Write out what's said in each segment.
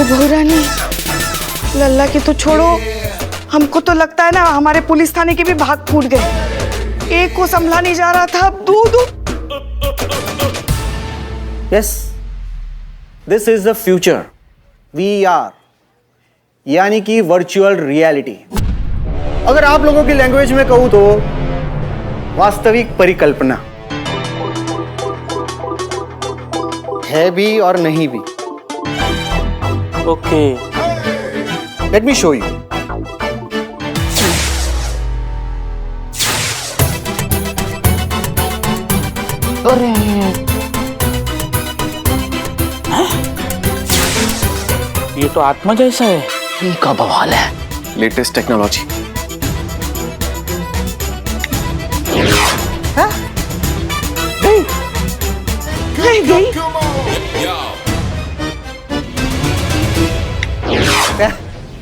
अरे भोरानी, लल्ला की तो छोड़ो, हमको तो लगता है ना हमारे पुलिस थाने के भी भाग फूट गए। एक को संभला नहीं जा रहा था, अब दो। Yes, this is the future, VR, यानी कि वर्चुअल रियलिटी। अगर आप लोगों की लैंग्वेज में कहूं तो वास्तविक परिकल्पना है भी और नहीं भी। Okay, let me show you. अरे ये तो आत्मा जैसा है। ये का बवाल है, लेटेस्ट टेक्नोलॉजी। गई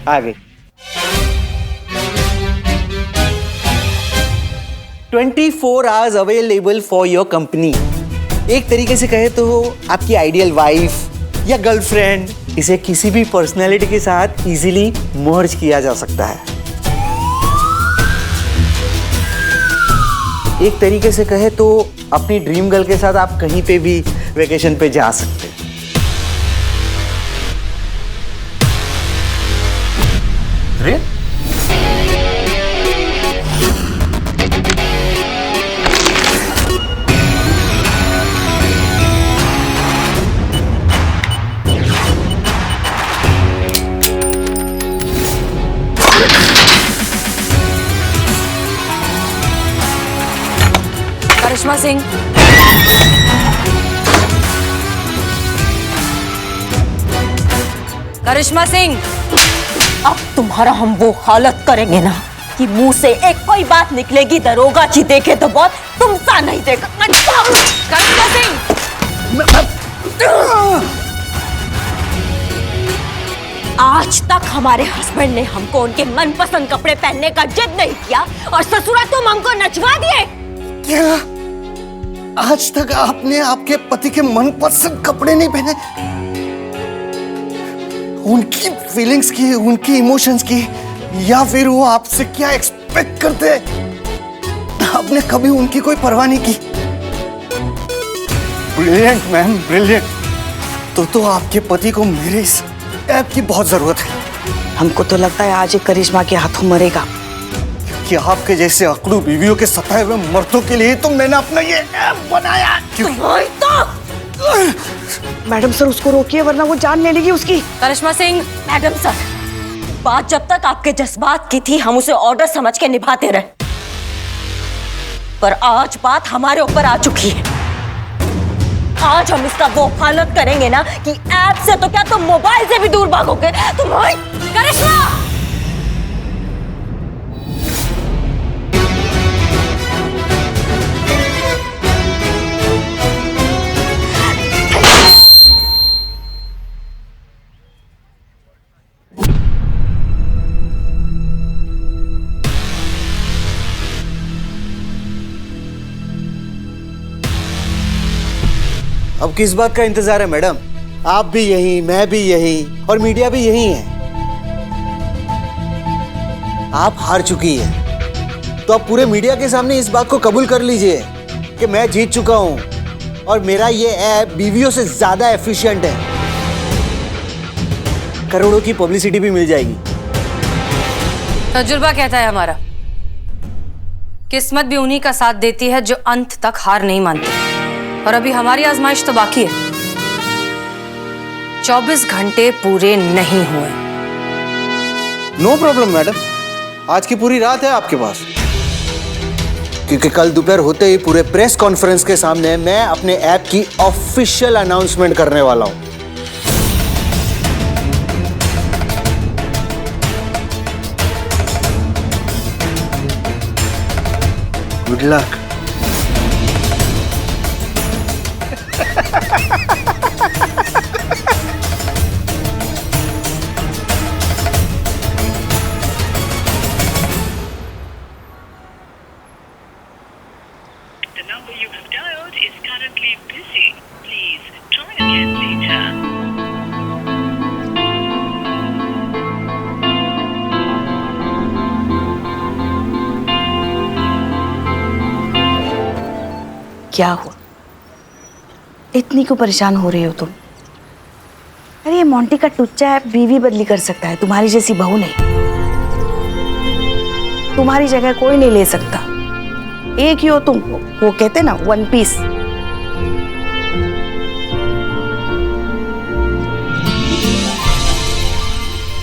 आ गई। 24 hours available for your company. एक तरीके से कहे तो आपकी आइडियल वाइफ या गर्लफ्रेंड, इसे किसी भी पर्सनैलिटी के साथ इजीली मर्ज किया जा सकता है। एक तरीके से कहे तो अपनी ड्रीम गर्ल के साथ आप कहीं पे भी वेकेशन पे जा सकते हैं। अरे करिश्मा सिंह, करिश्मा सिंह, अब तुम्हारा हम वो हालत करेंगे ना कि मुंह से एक कोई बात निकलेगी, दरोगा जी देखे तो बहुत, तुम सा नहीं देगा। करिश्मा सिंह, आज तक हमारे हस्बैंड ने हमको उनके मनपसंद कपड़े पहनने का जिद नहीं किया और ससुरा तुम हमको नचवा दिए। क्या आज तक आपने आपके पति के मनपसंद कपड़े नहीं पहने? उनकी फीलिंग्स की, उनकी इमोशंस की, या फिर वो आपसे क्या एक्सपेक्ट करते हैं, आपने कभी उनकी कोई परवाह नहीं की? Brilliant ma'am, brilliant. तो आपके पति को मेरे इस ऐप की बहुत जरूरत है। हमको तो लगता है आज ये करिश्मा के हाथों मरेगा। कि आपके जैसे अकड़ू बीवियों के सताए हुए मर्दों के लिए तो मैंने अपना ये ऐप बनाया। मैडम सर, उसको रोकिए वरना वो जान ले लेगी उसकी। करिश्मा सिंह, मैडम सर, बात जब तक आपके जज्बात की थी हम उसे ऑर्डर समझ के निभाते रहे, पर आज बात हमारे ऊपर आ चुकी है। आज हम इसका वो हालत करेंगे ना कि ऐप से तो क्या तुम मोबाइल से भी दूर भागोगे। तुम्हारी करिश्मा, अब किस बात का इंतजार है मैडम? आप भी यही, मैं भी यही और मीडिया भी यही है। आप हार चुकी है तो आप पूरे मीडिया के सामने इस बात को कबूल कर लीजिए कि मैं जीत चुका हूं और मेरा ये ऐप बीवियों से ज्यादा एफिशिएंट है। करोड़ों की पब्लिसिटी भी मिल जाएगी। तजुर्बा कहता है हमारा, किस्मत भी उन्हीं का साथ देती है जो अंत तक हार नहीं मानती, और अभी हमारी आजमाइश तो बाकी है। 24 घंटे पूरे नहीं हुए। नो प्रॉब्लम मैडम, आज की पूरी रात है आपके पास, क्योंकि कल दोपहर होते ही पूरे प्रेस कॉन्फ्रेंस के सामने मैं अपने ऐप की ऑफिशियल अनाउंसमेंट करने वाला हूं। Good luck. The number you have dialed is currently busy. Please try again later. क्या हुआ? इतनी क्यों परेशान हो रही हो तुम? अरे ये मोंटी का टुच्चा है, बीवी बदली कर सकता है, तुम्हारी जैसी बहू नहीं। तुम्हारी जगह कोई नहीं ले सकता। एक ही हो तुम, वो कहते ना वन पीस।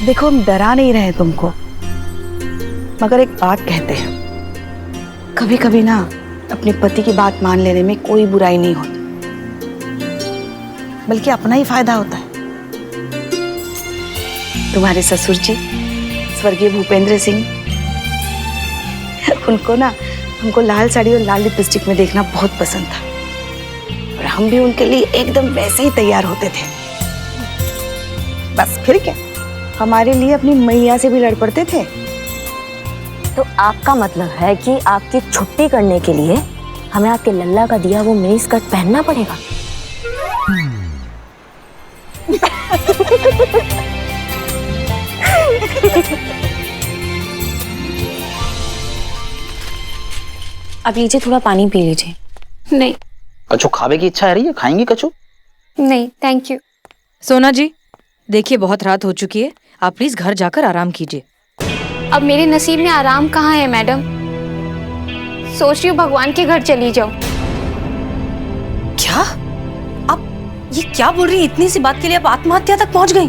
देखो हम डरा नहीं रहे तुमको, मगर एक बात कहते हैं, कभी कभी ना अपने पति की बात मान लेने में कोई बुराई नहीं होती, बल्कि अपना ही फायदा होता है। तुम्हारे ससुर जी स्वर्गीय भूपेंद्र सिंह, उनको ना हमको लाल साड़ी और लाल लिपस्टिक में देखना बहुत पसंद था, और हम भी उनके लिए एकदम वैसे ही तैयार होते थे। बस फिर क्या, हमारे लिए अपनी मैया से भी लड़ पड़ते थे। तो आपका मतलब है कि आपकी छुट्टी करने के लिए हमें आपके लल्ला का दिया वो मिनी स्कर्ट पहनना पड़ेगा? अब लीजिए, थोड़ा पानी पी लीजिए। नहीं। कछु खावे की इच्छा है रही है? खाएंगी कछु? नहीं थैंक यू। सोना जी देखिए, बहुत रात हो चुकी है, आप प्लीज घर जाकर आराम कीजिए। अब मेरे नसीब में आराम कहाँ है मैडम? सोच रही हूँ भगवान के घर चली जाऊं। क्या? आप ये क्या बोल रही हैं? इतनी सी बात के लिए आप आत्महत्या तक पहुंच गई?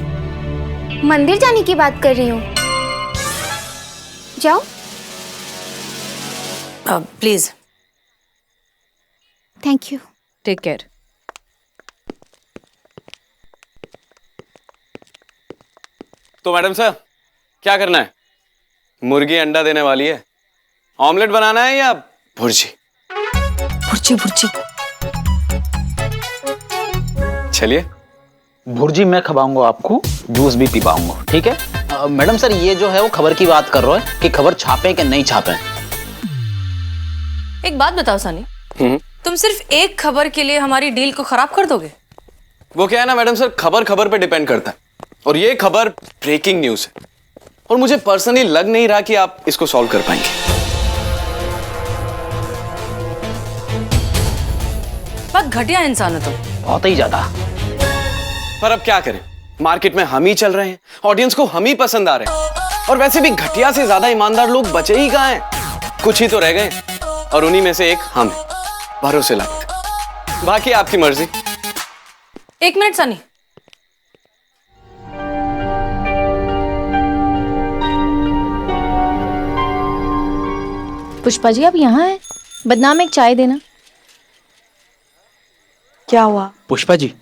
मंदिर जाने की बात कर रही हूँ। जाओ। Please thank you. Take care. तो मैडम साहब क्या करना है? मुर्गी अंडा देने वाली है, ऑमलेट बनाना है या भुर्जी? भुर्जी भुर्जी। चलिए। भुर्जी मैं खवाऊंगा आपको, जूस भी पी पाऊंगा, ठीक है? मैडम सर ये जो है वो खबर की बात कर रहा है कि खबर छापे कि नहीं छापे। एक बात बताओ सनी, तुम सिर्फ एक खबर के लिए हमारी डील को खराब कर दोगे? वो क्या है ना मैडम सर, खबर खबर पे डिपेंड करता है, और ये खबर ब्रेकिंग न्यूज है, और मुझे पर्सनली लग नहीं रहा कि आप इसको सॉल्व कर पाएंगे। बहुत घटिया इंसान हो तुम। बहुत ही ज्यादा। पर अब क्या करें, मार्केट में हम ही चल रहे हैं, ऑडियंस को हम ही पसंद आ रहे हैं, और वैसे भी घटिया से ज्यादा ईमानदार लोग बचे ही कहां हैं? कुछ ही तो रह गए, और उन्हीं में से एक हम हैं, भरोसे लायक। बाकी आपकी मर्जी। एक मिनट सनी, पुष्पा जी आप यहाँ हैं? बदनाम एक चाय देना। क्या हुआ? पुष्पा जी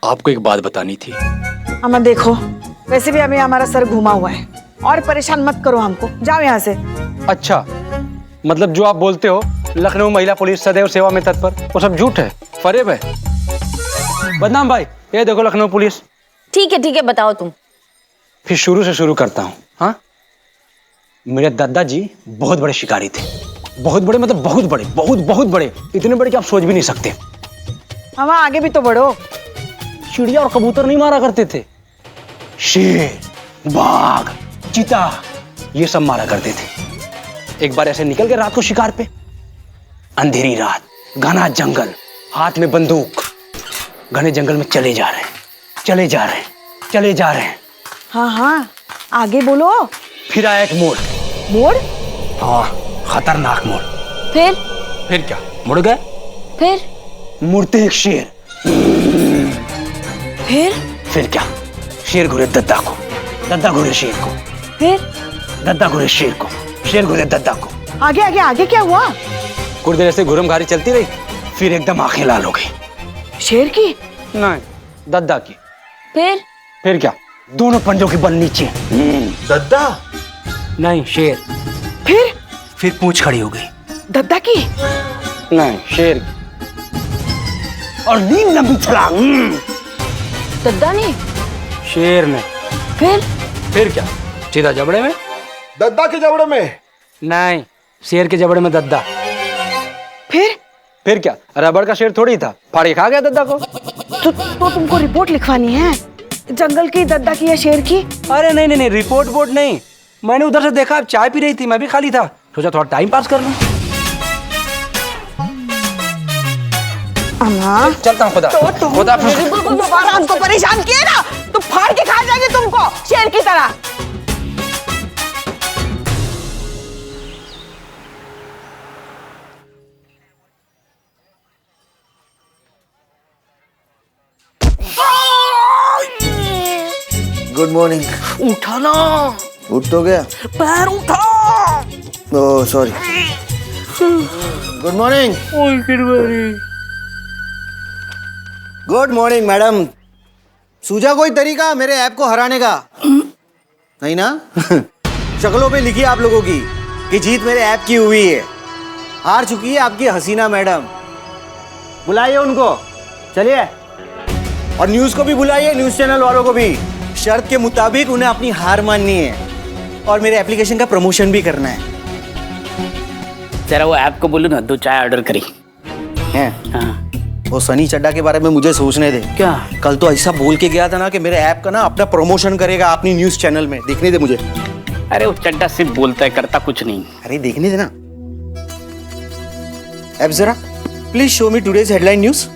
आपको एक बात बतानी थी। अम्मा देखो, वैसे भी अभी हमारा सर घुमा हुआ है, और परेशान मत करो हमको, जाओ यहाँ से। अच्छा, मतलब जो आप बोलते हो लखनऊ महिला पुलिस सदैव सेवा में तत्पर, वो सब झूठ है, फरेब है। बदनाम भाई, ये देखो लखनऊ पुलिस। ठीक है बताओ तुम। फिर शुरू से शुरू करता हूँ। हाँ, मेरे दादा जी बहुत बड़े शिकारी थे, बहुत बड़े, मतलब बहुत बड़े, बहुत बड़े, इतने बड़े कि आप सोच भी नहीं सकते। हम आगे भी तो बढ़ो। चिड़िया और कबूतर नहीं मारा करते थे, शेर, बाघ, चीता, ये सब मारा करते थे। एक बार ऐसे निकल गए रात को शिकार पे, अंधेरी रात, घना जंगल, हाथ में बंदूक, घने जंगल में चले जा रहे हैं। हाँ आगे बोलो। फिर आया एक मोड़। मोड़? हाँ, खतरनाक मोड़। फिर क्या, मुड़ गए। फिर मुड़ते एक शेर। फिर क्या, शेर घुरे दद्दा को, दद्दा घुरे शेर को, फिर दद्दा घुरे शेर को, शेर घुरे दद्दा को। आगे क्या हुआ? कुछ देर ऐसे घुरमघारी चलती रही, फिर एकदम आंखें लाल हो गई। शेर की? नहीं, दद्दा की। फिर क्या, दोनों पंजों के बल नीचे। दद्दा? नहीं, शेर। फिर पूंछ खड़ी हो गई। दद्दा की? नहीं, शेर की। और नींद लंबी छलांग। दद्दा ने? शेर ने। फिर क्या, सीधा जबड़े में। दद्दा के जबड़े में? नहीं, शेर के जबड़े में दद्दा। फिर क्या, रबड़ का शेर थोड़ी था, फाड़ के खा गया दद्दा को। तो तुमको रिपोर्ट लिखवानी है जंगल की, दद्दा की या शेर की? अरे नहीं, रिपोर्ट नहीं, मैंने उधर से देखा आप चाय पी रही थी, मैं भी खाली था, सोचा थोड़ा टाइम पास कर लूं। अम्मा चलता हूँ खुदा खुदा दोबारा हमको परेशान किए ना तो फाड़ के खा जाएंगे तुमको शेर की तरह। Good morning. उठा ना, उठ तो गया, पैर उठा। Oh sorry. Good morning. Good morning madam. सूझा कोई तरीका मेरे ऐप को हराने का? नहीं ना? शक्लों पे लिखी आप लोगों की कि जीत मेरे ऐप की हुई है। हार चुकी है आपकी हसीना मैडम। बुलाइए उनको, चलिए। और न्यूज को भी बुलाइए, न्यूज चैनल वालों को भी। शर्त के मुताबिक उन्हें अपनी हार माननी है और मेरे एप्लीकेशन का प्रमोशन भी करना है। जरा वो ऐप को बोलो ना, 2 चाय ऑर्डर करी हैं? हाँ। वो सनी चड्डा के बारे में मुझे सोचने दे। क्या? कल तो ऐसा बोल के गया था ना कि मेरे ऐप का ना अपना प्रमोशन करेगा अपनी न्यूज चैनल में। देखने दे मुझे। अरे वो चड्डा सिर्फ बोलता है, करता कुछ नहीं। अरे देखने दे ना ऐप जरा। Please show me today's headline news.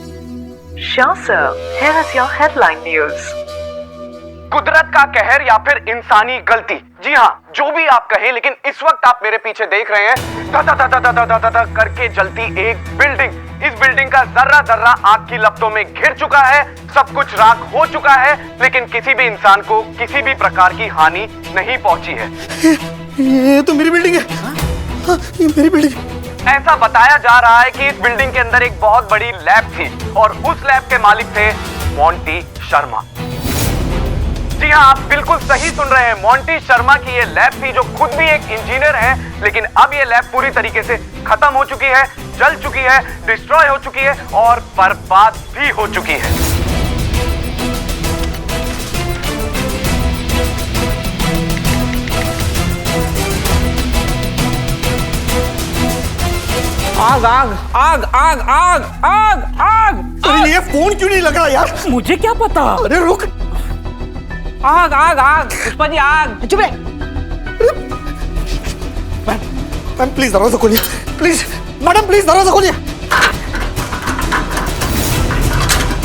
Sure, sir. Here is your headline news. कुदरत का कहर या फिर इंसानी गलती, जी हाँ, जो भी आप कहें, लेकिन इस वक्त आप मेरे पीछे देख रहे हैं धा धा धा धा धा धा धा धा करके जलती एक बिल्डिंग। इस बिल्डिंग का जर्रा जर्रा आग की लपटों में घिर चुका है। सब कुछ राख हो चुका है, लेकिन किसी भी इंसान को किसी भी प्रकार की हानि नहीं पहुंची है। ये तो मेरी बिल्डिंग है। हाँ, ये मेरी बिल्डिंग। ऐसा बताया जा रहा है कि इस बिल्डिंग के अंदर एक बहुत बड़ी लैब थी और उस लैब के मालिक थे मोंटी शर्मा। जी हाँ, आप बिल्कुल सही सुन रहे हैं। मोंटी शर्मा की ये लैब थी, जो खुद भी एक इंजीनियर है, लेकिन अब ये लैब पूरी तरीके से खत्म हो चुकी है, जल चुकी है, डिस्ट्रॉय हो चुकी है और बर्बाद भी हो चुकी है। आग आग आग आग आग आग आग। अरे ये फोन क्यों नहीं लग रहा यार? मुझे क्या पता। अरे रुक। आग आग आग पुष्पा जी, आग। चुप रहे। मैम प्लीज दरवाजा खोलिए, प्लीज। मैडम प्लीज दरवाजा खोलिए।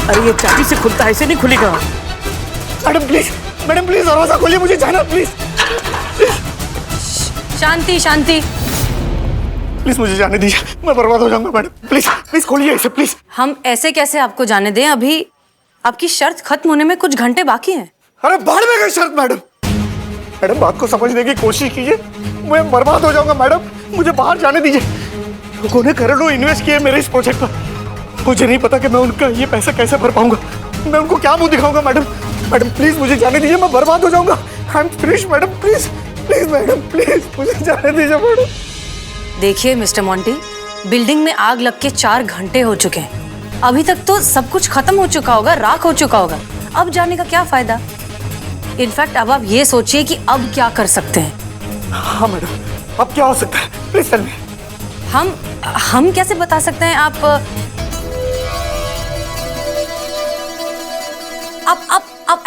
अरे ये चाबी से खुलता है, ऐसे नहीं खुलेगा। मैडम प्लीज दरवाजा खोलिए, मुझे जाना प्लीज। Shanti Shanti. प्लीज मुझे जाने दीजिए, मैं बर्बाद हो जाऊंगा मैडम। प्लीज खोलिए इसे प्लीज। हम ऐसे कैसे आपको जाने दें? अभी आपकी शर्त खत्म होने में कुछ घंटे बाकी हैं। अरे बाढ़ में गई शर्त मैडम। मैडम बात को समझने की कोशिश कीजिए, मैं बर्बाद हो जाऊंगा मैडम। मुझे बाहर जाने दीजिए। लोगों ने करोड़ों इन्वेस्ट किए मेरे इस प्रोजेक्ट पर। मुझे नहीं पता कि मैं उनका ये पैसा कैसे भर पाऊंगा। मैं उनको क्या मुंह दिखाऊंगा मैडम? मैडम प्लीज मुझे जाने दीजिए, मैं बर्बाद हो जाऊंगा। I am finish madam. Please madam, please मुझे जाने दीजिए मैडम। देखिए मिस्टर मोंटी, बिल्डिंग में आग लग के 4 घंटे हो चुके हैं। अभी तक तो सब कुछ खत्म हो चुका होगा, राख हो चुका होगा। अब जाने का क्या फायदा? इनफैक्ट अब आप ये सोचिए कि अब क्या कर सकते हैं। हाँ मैडम, अब क्या हो सकता है? Please tell me. हम कैसे बता सकते हैं? आप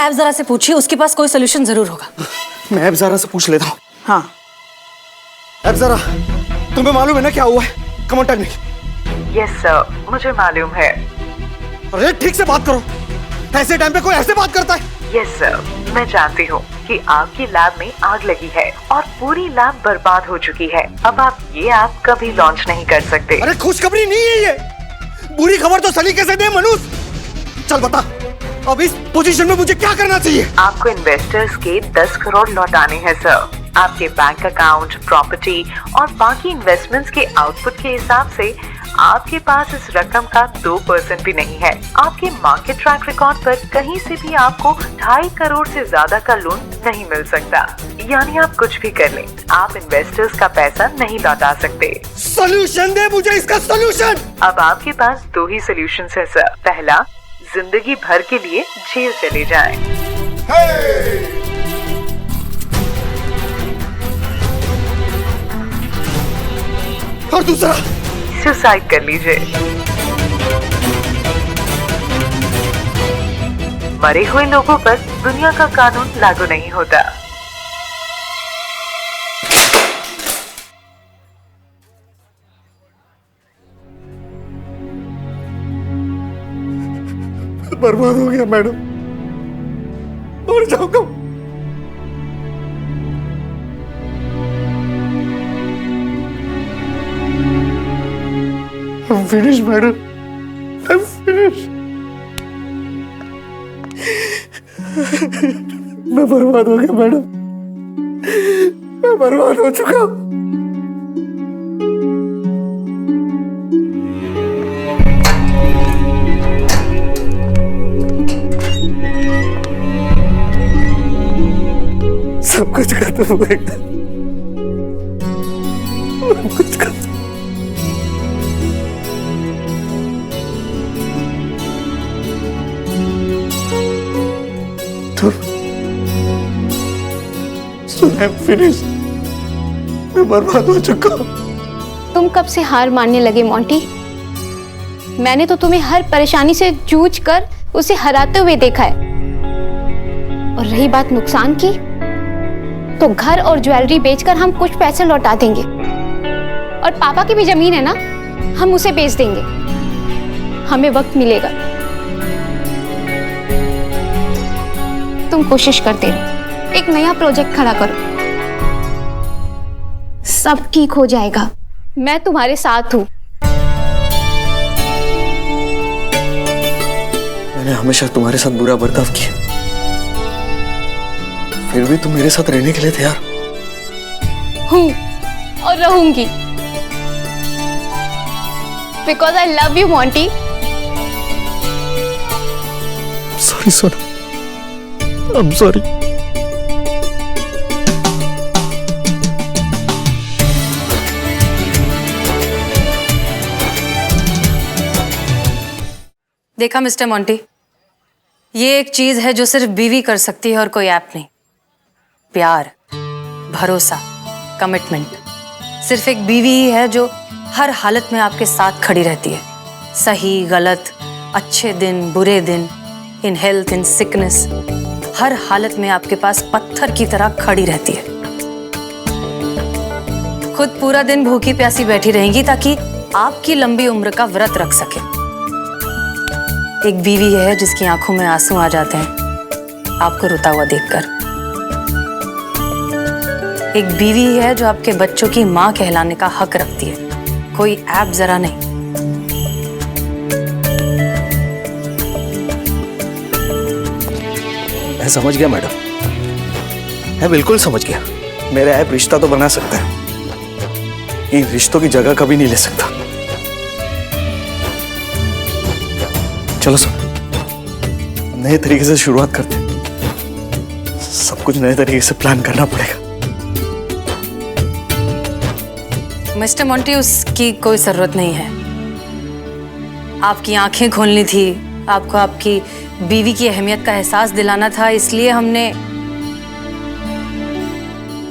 ऐप जरा से पूछिए, उसके पास कोई सोल्यूशन जरूर होगा। मैं ऐप जरा से पूछ लेता हूँ। हाँ ऐप जरा, तुम्हें मालूम है ना क्या हुआ है? Come on tell me. Yes sir, मुझे मालूम है। अरे ठीक से बात करो, ऐसे टाइम पे कोई ऐसे बात करता है? यस सर, मैं जानती हूँ कि आपकी लैब में आग लगी है और पूरी लैब बर्बाद हो चुकी है। अब आप ये ऐप कभी लॉन्च नहीं कर सकते। अरे खुशखबरी नहीं है ये, बुरी खबर तो सलीके से दे मनुष्य। चल बता, अब इस पोजीशन में मुझे क्या करना चाहिए? आपको इन्वेस्टर्स के 10 करोड़ लौटाने हैं सर। आपके बैंक अकाउंट, प्रॉपर्टी और बाकी इन्वेस्टमेंट्स के आउटपुट के हिसाब से आपके पास इस रकम का 2% भी नहीं है। आपके मार्केट ट्रैक रिकॉर्ड पर कहीं से भी आपको 2.5 करोड़ से ज्यादा का लोन नहीं मिल सकता। यानी आप कुछ भी कर लें, आप इन्वेस्टर्स का पैसा नहीं लौटा सकते। सोल्यूशन दे मुझे इसका सोल्यूशन। अब आपके पास 2 ही सोल्यूशन है सर। पहला, जिंदगी भर के लिए जेल चले जाएं। और दूसरा, सुसाइड कर लीजिए। मरे हुए लोगों पर दुनिया का कानून लागू नहीं होता। बर्बाद हो गया मैडम, मर जाऊंगा। I'm finished, madam. I'm finished. मैं बर्बाद हो गया मैडम, मैं बर्बाद हो चुका हूं। सब कुछ खत्म हो गया, सब कुछ खत्म। फिनिश, मैं बर्बाद हो चुका हूं। तुम कब से हार मानने लगे मोंटी? मैंने तो तुम्हें हर परेशानी से जूझ कर उसे हराते हुए देखा है। और रही बात नुकसान की, तो घर और ज्वेलरी बेचकर हम कुछ पैसे लौटा देंगे। और पापा की भी जमीन है ना, हम उसे बेच देंगे। हमें वक्त मिलेगा। तुम कोशिश करते रहो, एक नया प्रोजेक्ट खड़ा करो, सब ठीक हो जाएगा। मैं तुम्हारे साथ हूं। मैंने हमेशा तुम्हारे साथ बुरा बर्ताव किया, फिर भी तुम मेरे साथ रहने के लिए तैयार हूं और रहूंगी। Because I love you Monty. Sorry सोना, आई एम सॉरी। देखा मिस्टर मोंटी, ये एक चीज है जो सिर्फ बीवी कर सकती है और कोई ऐप नहीं। प्यार, भरोसा, कमिटमेंट। सिर्फ एक बीवी ही है जो हर हालत में आपके साथ खड़ी रहती है। सही गलत, अच्छे दिन बुरे दिन, इन हेल्थ इन सिकनेस, हर हालत में आपके पास पत्थर की तरह खड़ी रहती है। खुद पूरा दिन भूखी प्यासी बैठी रहेंगी ताकि आपकी लंबी उम्र का व्रत रख सके। एक बीवी है जिसकी आंखों में आंसू आ जाते हैं आपको रोता हुआ देखकर। एक बीवी है जो आपके बच्चों की मां कहलाने का हक रखती है, कोई ऐप जरा नहीं। मैं समझ गया मैडम, मैं बिल्कुल समझ गया। मेरा ऐप रिश्ता तो बना सकता है, इन रिश्तों की जगह कभी नहीं ले सकता। चलो सब नए तरीके से शुरुआत करते हैं। सब कुछ नए तरीके से प्लान करना पड़ेगा। मिस्टर मोंटी, उसकी कोई जरूरत नहीं है। आपकी आंखें खोलनी थी, आपको आपकी बीवी की अहमियत का एहसास दिलाना था, इसलिए हमने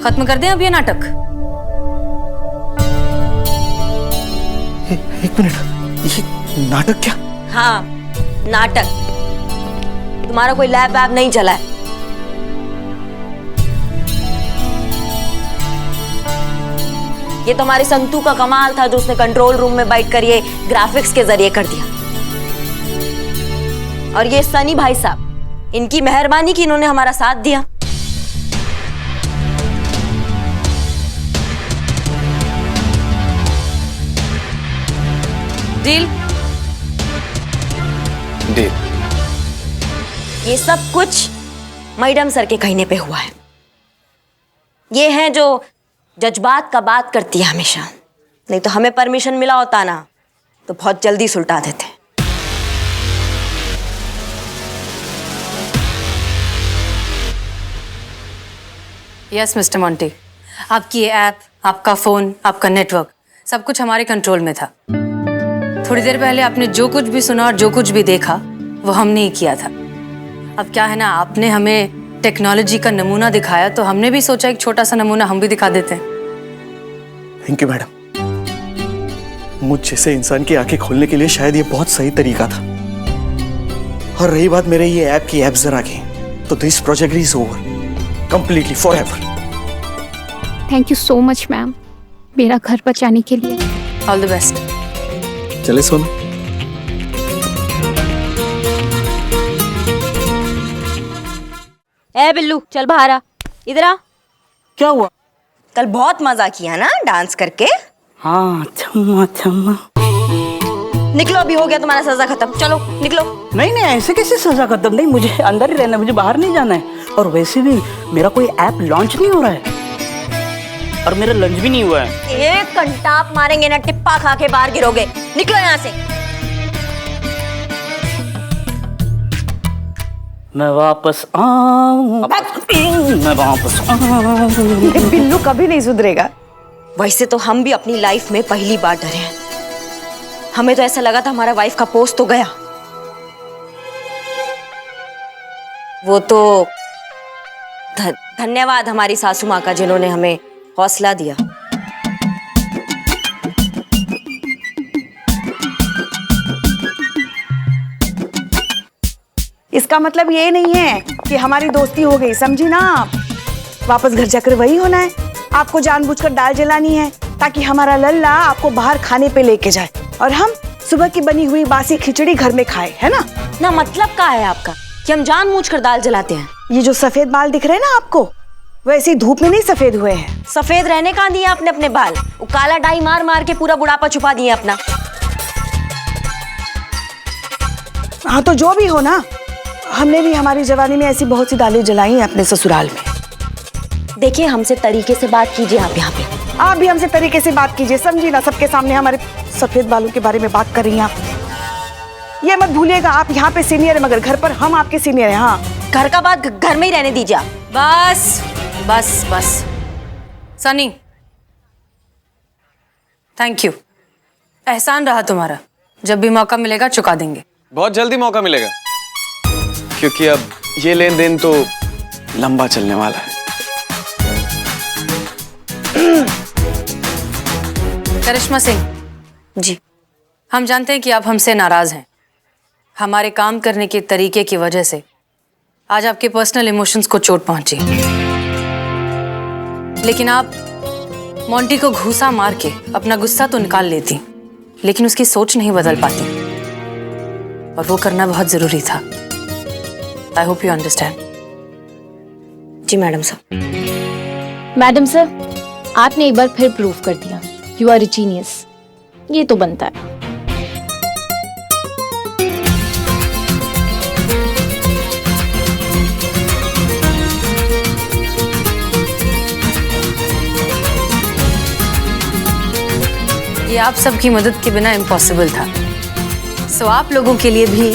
खत्म कर दिया अब ये नाटक। एक मिनट, ये नाटक क्या? हाँ, नाटक। तुम्हारा कोई लैब वैब नहीं चला है। ये तो हमारे संतू का कमाल था जो उसने कंट्रोल रूम में बैठकर ये ग्राफिक्स के जरिए कर दिया। और ये सनी भाई साहब, इनकी मेहरबानी की इन्होंने हमारा साथ दिया। डील? डील। ये सब कुछ मैडम सर के कहने पे हुआ है। ये हैं जो जज्बात का बात करती है हमेशा, नहीं तो हमें परमिशन मिला होता ना तो बहुत जल्दी सुलटा देते। यस मिस्टर मोंटी, आपकी ये ऐप, आपका फोन, आपका नेटवर्क, सब कुछ हमारे कंट्रोल में था। थोड़ी देर पहले आपने जो कुछ भी सुना और जो कुछ भी देखा वो हमने ही किया था। अब क्या है ना, आपने हमें टेक्नोलॉजी का नमूना दिखाया तो हमने भी सोचा एक छोटा सा नमूना हम भी दिखा देते हैं। Thank you madam. मुझ जैसे इंसान की आंखें खोलने के लिए शायद ये बहुत सही तरीका था। और रही बात मेरे ये ऐप की, ऐप जरा की, तो this project is over completely forever. Thank you so much ma'am, मेरा घर बचाने के लिए। All the best. चले सोना। ए बिल्लू चल बाहर आ, इधर आ। क्या हुआ? कल बहुत मजा किया ना डांस करके। हाँ छम्मा छम्मा। निकलो, अभी हो गया तुम्हारा सजा खत्म, चलो निकलो। नहीं नहीं, ऐसे कैसे सजा खत्म? नहीं, मुझे अंदर ही रहना है, मुझे बाहर नहीं जाना है। और वैसे भी मेरा कोई ऐप लॉन्च नहीं हो रहा है और मेरा लंच भी नहीं हुआ है। एक कंटाप मारेंगे ना, टिप्पा खा के बाहर गिरोगे। निकलो यहाँ से। मैं वापस आऊं, मैं वापस आऊं। बिल्लू कभी नहीं सुधरेगा। वैसे तो हम भी अपनी लाइफ में पहली बार डरे हैं। हमें तो ऐसा लगा था हमारा वाइफ का पोस्ट तो गया। वो तो धन्यवाद हमारी सासू माँ का, जिन्होंने हमें हौसला दिया। इसका मतलब ये नहीं है कि हमारी दोस्ती हो गई, समझी ना आप? वापस घर जाकर वही होना है। आपको जानबूझकर दाल जलानी है ताकि हमारा लल्ला आपको बाहर खाने पे लेके जाए और हम सुबह की बनी हुई बासी खिचड़ी घर में खाए, है ना? ना मतलब क्या है आपका कि हम जानबूझकर दाल जलाते हैं? ये जो सफेद बाल दिख रहे हैं ना आपको, वैसे धूप में नहीं सफेद हुए हैं। सफेद रहने कहाँ दिए आपने अपने बाल? वो काला डाई मार मार के पूरा बुढ़ापा छुपा दिए अपना। हाँ तो जो भी हो ना, हमने भी हमारी जवानी में ऐसी बहुत सी दालें जलाई हैं अपने ससुराल में। देखिए, हमसे तरीके से बात कीजिए आप यहाँ पे। आप भी हमसे तरीके से बात कीजिए, समझी ना? सबके सामने हमारे सफेद बालों के बारे में बात कर रही हैं आप। ये मत भूलिएगा, आप यहाँ पे सीनियर है मगर घर पर हम आपके सीनियर हैं। हाँ, घर का बात घर में ही रहने दीजिए आप। बस बस बस। सनी, थैंक यू, एहसान रहा तुम्हारा। जब भी मौका मिलेगा चुका देंगे। बहुत जल्दी मौका मिलेगा, क्योंकि अब ये लेन देन तो लंबा चलने वाला है। करिश्मा सिंह जी, हम जानते हैं कि आप हमसे नाराज हैं। हमारे काम करने के तरीके की वजह से आज आपके पर्सनल इमोशंस को चोट पहुंची, लेकिन आप मोंटी को घूसा मार के अपना गुस्सा तो निकाल लेती, लेकिन उसकी सोच नहीं बदल पाती, और वो करना बहुत जरूरी था। I hope you understand. जी मैडम साहब। मैडम सर, आपने एक बार फिर प्रूव कर दिया, यू आर ए जीनियस। ये तो बनता है। ये आप सबकी मदद के बिना इम्पॉसिबल था, सो आप लोगों के लिए भी